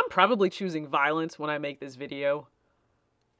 I'm probably choosing violence when I make this video.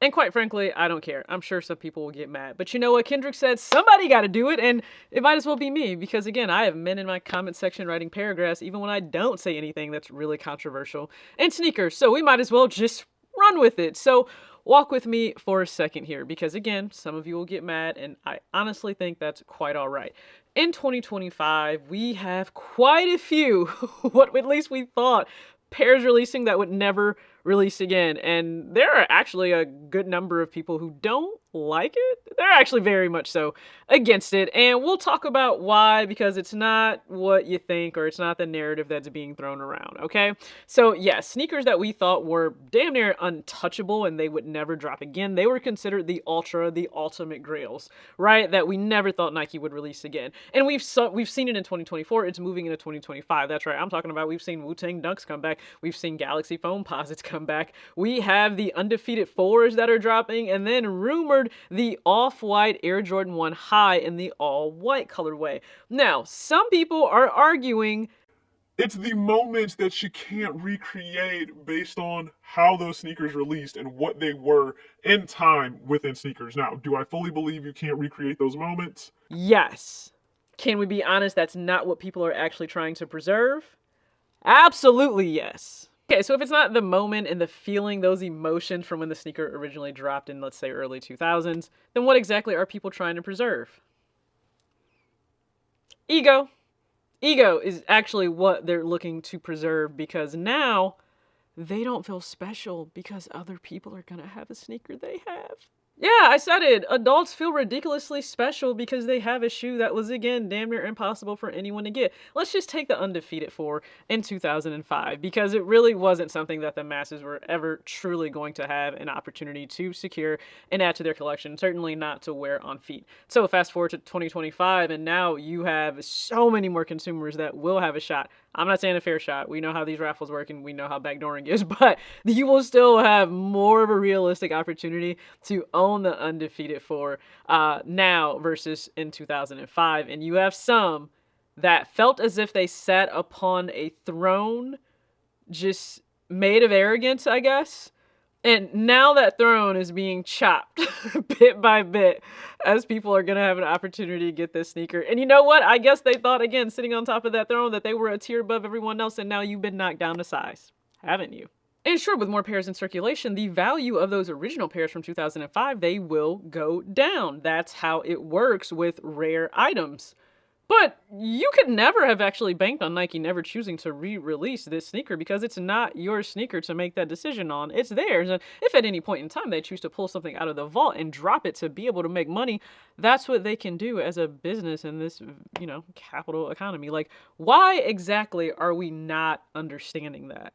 And quite frankly, I don't care. I'm sure some people will get mad. But you know what? Kendrick said somebody got to do it, and it might as well be me. Because again, I have men in my comment section writing paragraphs even when I don't say anything that's really controversial. And sneakers, so we might as well just run with it. So walk with me for a second here. Because again, some of you will get mad, and I honestly think that's quite all right. In 2025, we have quite a few, what at least we thought, pairs releasing that would never release again. And there are actually a good number of people who don't like it. They're actually very much so against it. And we'll talk about why, because it's not what you think, or it's not the narrative that's being thrown around, okay? So yes, sneakers that we thought were damn near untouchable and they would never drop again, they were considered the ultimate grails, right? That we never thought Nike would release again. And we've seen it in 2024, it's moving into 2025. That's right, I'm talking about, we've seen Wu-Tang Dunks come back, we've seen Galaxy Foam Posits come back, we have the undefeated 4s that are dropping, and then rumored the off-white Air Jordan 1 High in the all-white colorway. Now, some people are arguing it's the moments that you can't recreate based on how those sneakers released and what they were in time within sneakers. Now, do I fully believe you can't recreate those moments? yes. Can we be honest, that's not what people are actually trying to preserve? Absolutely yes. Okay, so if it's not the moment and the feeling, those emotions from when the sneaker originally dropped in, let's say, early 2000s, then what exactly are people trying to preserve? Ego. Ego is actually what they're looking to preserve, because now they don't feel special because other people are gonna have a sneaker they have. Yeah, I said it. Adults feel ridiculously special because they have a shoe that was, again, damn near impossible for anyone to get. Let's just take the undefeated 4 in 2005, because it really wasn't something that the masses were ever truly going to have an opportunity to secure and add to their collection, certainly not to wear on feet. So fast forward to 2025, and now you have so many more consumers that will have a shot. I'm not saying a fair shot. We know how these raffles work and we know how backdooring is, but you will still have more of a realistic opportunity to own the undefeated 4 now versus in 2005. And you have some that felt as if they sat upon a throne just made of arrogance, I guess. And now that throne is being chopped bit by bit as people are going to have an opportunity to get this sneaker. And you know what? I guess they thought, again, sitting on top of that throne, that they were a tier above everyone else, and now you've been knocked down to size, haven't you? And sure, with more pairs in circulation, the value of those original pairs from 2005, they will go down. That's how it works with rare items. But you could never have actually banked on Nike never choosing to re-release this sneaker, because it's not your sneaker to make that decision on. It's theirs. And if at any point in time they choose to pull something out of the vault and drop it to be able to make money, that's what they can do as a business in this, capital economy. Like, why exactly are we not understanding that?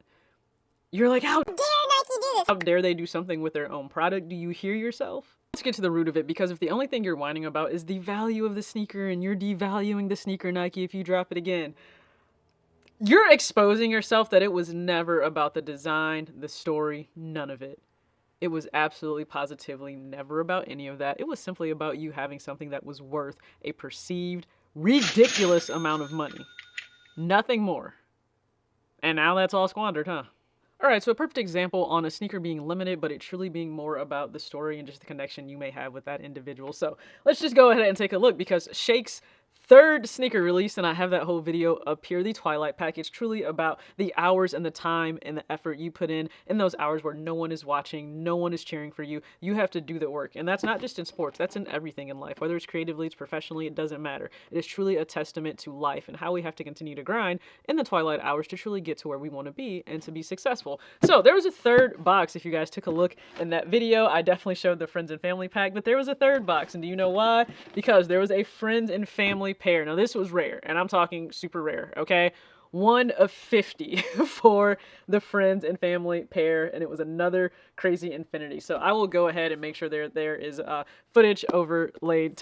You're like, how dare Nike do this? How dare they do something with their own product? Do you hear yourself? Let's get to the root of it, because if the only thing you're whining about is the value of the sneaker and you're devaluing the sneaker, Nike, if you drop it again, you're exposing yourself that it was never about the design, the story, none of it. It was absolutely positively never about any of that. It was simply about you having something that was worth a perceived ridiculous amount of money. Nothing more. And now that's all squandered, huh? Alright, so a perfect example on a sneaker being limited, but it truly being more about the story and just the connection you may have with that individual. So let's just go ahead and take a look, because Shake's third sneaker release, and I have that whole video up here, the Twilight Pack. It's truly about the hours and the time and the effort you put in those hours where no one is watching, no one is cheering for you. You have to do the work. And that's not just in sports, that's in everything in life. Whether it's creatively, it's professionally, it doesn't matter. It is truly a testament to life and how we have to continue to grind in the twilight hours to truly get to where we want to be and to be successful. So there was a third box. If you guys took a look in that video, I definitely showed the friends and family pack, but there was a third box. And do you know why? Because there was a friends and family pair. Now this was rare, and I'm talking super rare, okay? 1 of 50 for the friends and family pair, and it was another crazy infinity. So I will go ahead and make sure there is footage overlaid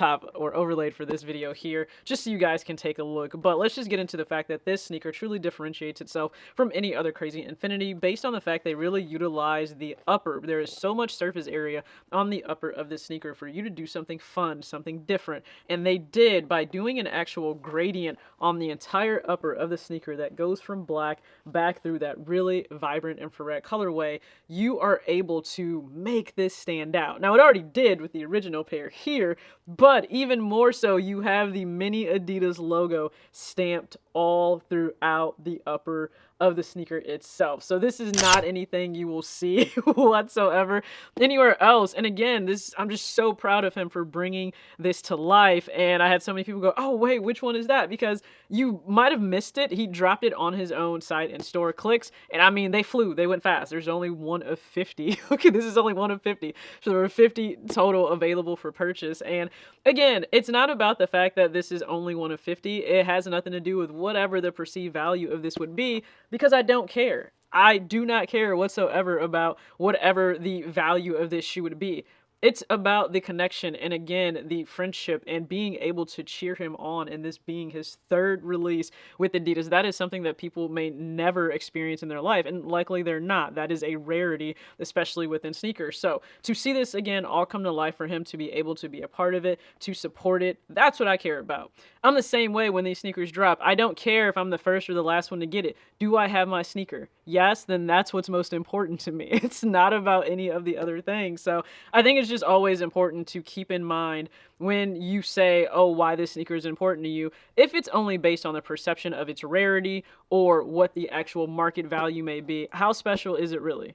for this video here, just so you guys can take a look. But let's just get into the fact that this sneaker truly differentiates itself from any other crazy infinity based on the fact they really utilize the upper. There is so much surface area on the upper of this sneaker for you to do something fun, something different, and they did by doing an actual gradient on the entire upper of the sneaker that goes from black back through that really vibrant infrared colorway, you are able to make this stand out. Now, it already did with the original pair here, but even more so, you have the mini Adidas logo stamped all throughout the upper of the sneaker itself. So this is not anything you will see whatsoever anywhere else. And again, this, I'm just so proud of him for bringing this to life. And I had so many people go, "Oh wait, which one is that?" Because you might have missed it. He dropped it on his own site and store clicks, and I mean, they flew, they went fast. There's only one of 50. Okay, this is only one of 50. So there were 50 total available for purchase. And again, it's not about the fact that this is only one of 50. It has nothing to do with whatever the perceived value of this would be, because I don't care. I do not care whatsoever about whatever the value of this shoe would be. It's about the connection and, again, the friendship and being able to cheer him on, and this being his third release with Adidas. That is something that people may never experience in their life, and likely they're not. That is a rarity, especially within sneakers. So to see this again all come to life, for him to be able to be a part of it, to support it, that's what I care about. I'm the same way when these sneakers drop. I don't care if I'm the first or the last one to get it. Do I have my sneaker? Yes, then that's what's most important to me. It's not about any of the other things. So I think it's just always important to keep in mind when you say, "Oh, why this sneaker is important to you," if it's only based on the perception of its rarity or what the actual market value may be. How special is it really?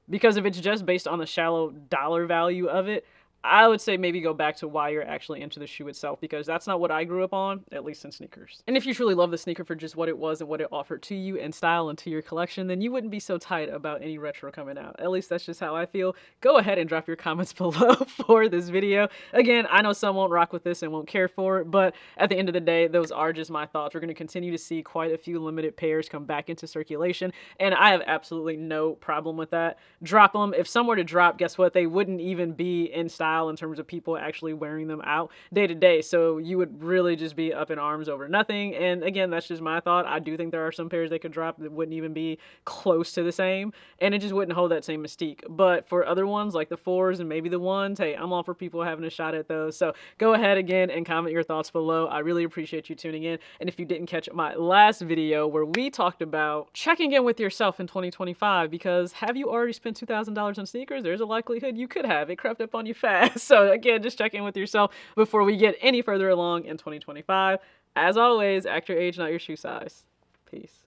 Because if it's just based on the shallow dollar value of it, I would say maybe go back to why you're actually into the shoe itself, because that's not what I grew up on, at least in sneakers. And if you truly love the sneaker for just what it was and what it offered to you in style and to your collection, then you wouldn't be so tight about any retro coming out. At least that's just how I feel. Go ahead and drop your comments below for this video. Again, I know some won't rock with this and won't care for it, but at the end of the day, those are just my thoughts. We're going to continue to see quite a few limited pairs come back into circulation, and I have absolutely no problem with that. Drop them. If some were to drop, guess what? They wouldn't even be in style in terms of people actually wearing them out day to day. So you would really just be up in arms over nothing. And again, that's just my thought. I do think there are some pairs they could drop that wouldn't even be close to the same, and it just wouldn't hold that same mystique. But for other ones like the 4s and maybe the 1s, hey, I'm all for people having a shot at those. So go ahead again and comment your thoughts below. I really appreciate you tuning in. And if you didn't catch my last video where we talked about checking in with yourself in 2025, because have you already spent $2,000 on sneakers? There's a likelihood you could have. It crept up on you fast. So again, just check in with yourself before we get any further along in 2025. As always, act your age, not your shoe size. Peace.